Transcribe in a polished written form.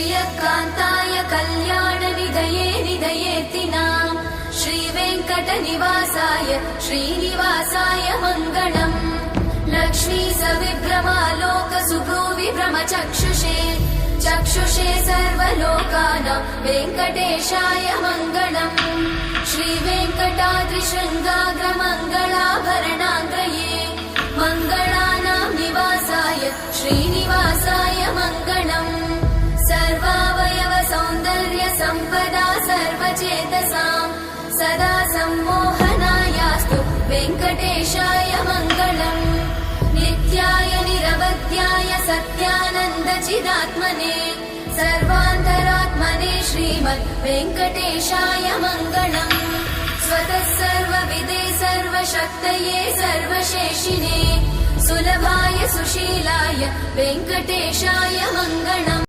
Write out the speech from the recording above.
श्रियकान्ताय कल्याणनिधये निधयेतिनाम् श्रीवेङ्कटनिवासाय श्रीनिवासाय मङ्गलम् लक्ष्मी सविभ्रमालोक सुभ्रूविभ्रमचक्षुषे चक्षुषे सर्वलोकानां वेङ्कटेशाय मङ्गलम् श्रीवेङ्कटाद्रिशृङ्गाग्रमङ्गलाभरणाङ्गये मङ्गलानां निवासाय श्रीनिवासाय मङ्गलम् सर्वावयव सौन्दर्य सम्पदा सर्वचेतसां सदा सम्मोहनायास्तु वेङ्कटेशाय मङ्गलम् नित्याय निरवध्याय सत्यानन्दचिदात्मने सर्वान्तरात्मने श्रीमद् वेङ्कटेशाय मङ्गलम् स्वतः सर्वविदे सर्वशक्तये सर्वशेषिने सुलभाय सुशीलाय वेङ्कटेशाय मङ्गलम्।